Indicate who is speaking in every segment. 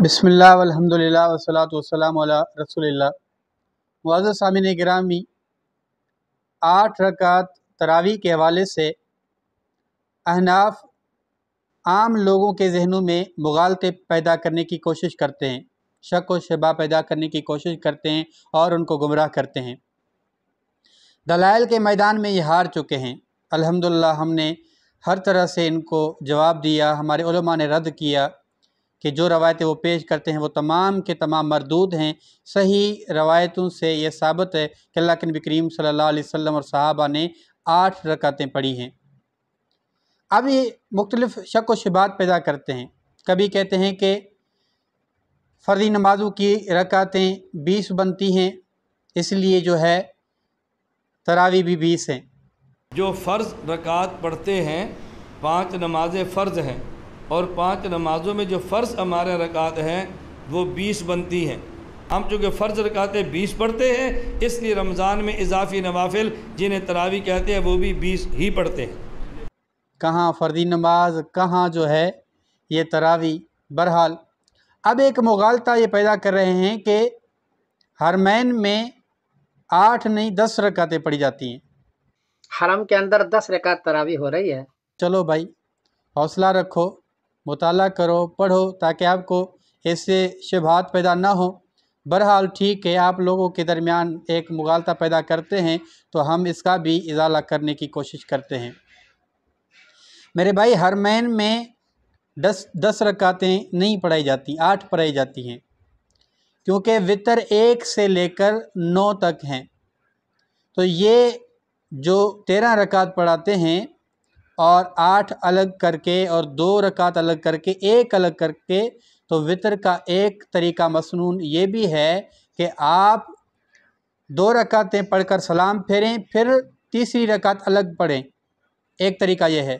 Speaker 1: بسم اللہ والحمدللہ والصلاۃ والسلام علی رسول اللہ۔ معزز سامعین گرامی، 8 رکعت تراویح کے حوالے سے احناف عام لوگوں کے ذہنوں میں مغالطے پیدا کرنے کی کوشش کرتے ہیں، شک و شبہ پیدا کرنے کی کوشش کرتے ہیں اور ان کو گمراہ کرتے ہیں۔ دلائل کے میدان میں یہ ہار چکے ہیں۔ الحمدللہ ہم نے ہر طرح سے ان کو جواب دیا، ہمارے علماء نے رد کیا کہ جو روایتیں وہ پیش کرتے ہیں وہ تمام کے تمام مردود ہیں۔ صحیح روایتوں سے یہ ثابت ہے کہ اللہ کے نبی کریم صلی اللہ علیہ وسلم اور صحابہ نے 8 رکعتیں پڑھی ہیں۔ اب یہ مختلف شک و شبہات پیدا کرتے ہیں۔ کبھی کہتے ہیں کہ فرضی نمازوں کی رکعتیں 20 بنتی ہیں، اس لیے جو ہے تراویح بھی 20 ہیں۔
Speaker 2: جو فرض رکعت پڑھتے ہیں، 5 نمازیں فرض ہیں اور 5 نمازوں میں جو فرض ہمارے رکعت ہیں وہ 20 بنتی ہیں۔ ہم چونکہ فرض رکعتیں 20 پڑھتے ہیں، اس لیے رمضان میں اضافی نوافل جنہیں تراویح کہتے ہیں وہ بھی 20 ہی پڑھتے ہیں۔
Speaker 1: کہاں فرضی نماز، کہاں جو ہے یہ تراویح۔ بہرحال اب ایک مغالطہ یہ پیدا کر رہے ہیں کہ حرمین میں 8 نہیں 10 رکعتیں پڑھی جاتی ہیں۔
Speaker 3: حرم کے اندر 10 رکعت تراویح ہو رہی ہے۔
Speaker 1: چلو بھائی، حوصلہ رکھو، مطالعہ کرو، پڑھو، تاکہ آپ کو ایسے شبہات پیدا نہ ہوں۔ بہرحال ٹھیک ہے، آپ لوگوں کے درمیان ایک مغالطہ پیدا کرتے ہیں تو ہم اس کا بھی ازالہ کرنے کی کوشش کرتے ہیں۔ میرے بھائی، حرمین میں 10 رکعتیں نہیں پڑھائی جاتی، 8 پڑھائی جاتی ہیں، کیونکہ وتر 1 سے لے کر 9 تک ہیں۔ تو یہ جو 13 رکعت پڑھاتے ہیں اور 8 الگ کر کے اور 2 رکعت الگ کر کے 1 الگ کر کے، تو وتر کا ایک طریقہ مسنون یہ بھی ہے کہ آپ 2 رکعتیں پڑھ کر سلام پھیریں، پھر تیسری رکعت الگ پڑھیں، ایک طریقہ یہ ہے۔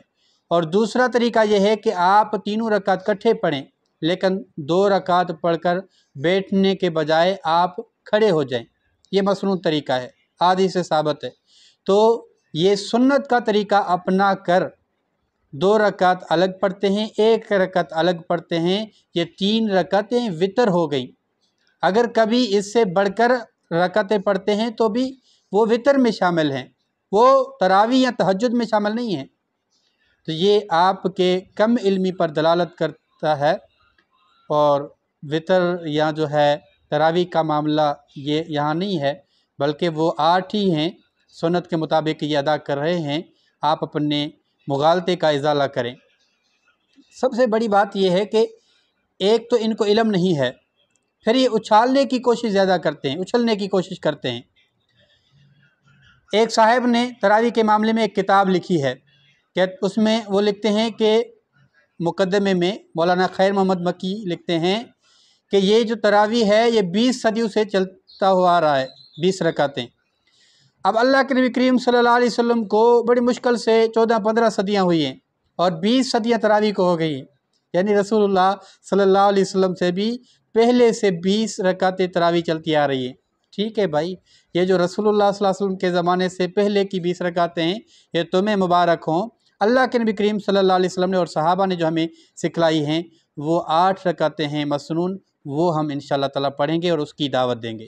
Speaker 1: اور دوسرا طریقہ یہ ہے کہ آپ تینوں رکعت کٹھے پڑھیں، لیکن 2 رکعت پڑھ کر بیٹھنے کے بجائے آپ کھڑے ہو جائیں۔ یہ مسنون طریقہ ہے، حدیث سے ثابت ہے۔ تو یہ سنت کا طریقہ اپنا کر 2 رکعت الگ پڑھتے ہیں، 1 رکعت الگ پڑھتے ہیں، یہ 3 رکعتیں وتر ہو گئیں۔ اگر کبھی اس سے بڑھ کر رکعتیں پڑھتے ہیں تو بھی وہ وتر میں شامل ہیں، وہ تراویح یا تہجد میں شامل نہیں ہیں۔ تو یہ آپ کے کم علمی پر دلالت کرتا ہے، اور وتر یا جو ہے تراویح کا معاملہ یہ یہاں نہیں ہے، بلکہ وہ 8 ہی ہیں، سنت کے مطابق یہ ادا کر رہے ہیں۔ آپ اپنے مغالطے کا ازالہ کریں۔ سب سے بڑی بات یہ ہے کہ ایک تو ان کو علم نہیں ہے، پھر یہ اچھالنے کی کوشش زیادہ کرتے ہیں، اچھلنے کی کوشش کرتے ہیں۔ ایک صاحب نے تراویح کے معاملے میں ایک کتاب لکھی ہے کہ اس میں وہ لکھتے ہیں کہ مقدمے میں مولانا خیر محمد مکی لکھتے ہیں کہ یہ جو تراویح ہے یہ 20 صدیوں سے چلتا ہوا آ رہا ہے، 20 رکعتیں۔ اب اللہ کے نبی کریم صلی اللہ علیہ وسلم کو بڑی مشکل سے 14-15 صدیاں ہوئی ہیں اور 20 صدیاں تراویح کو ہو گئی ہیں، یعنی رسول اللہ صلی اللہ علیہ وسلم سے بھی پہلے سے 20 رکعتیں تراویح چلتی آ رہی ہیں۔ ٹھیک ہے بھائی، یہ جو رسول اللہ صلی اللہ علیہ وسلم کے زمانے سے پہلے کی 20 رکعتیں ہیں یہ تمہیں مبارک ہوں۔ اللہ کے نبی کریم صلی اللہ علیہ وسلم نے اور صحابہ نے جو ہمیں سکھلائی ہیں وہ 8 رکعتیں ہیں مسنون، وہ ہم انشاءاللہ تعالیٰ پڑھیں گے اور اس کی دعوت دیں گے۔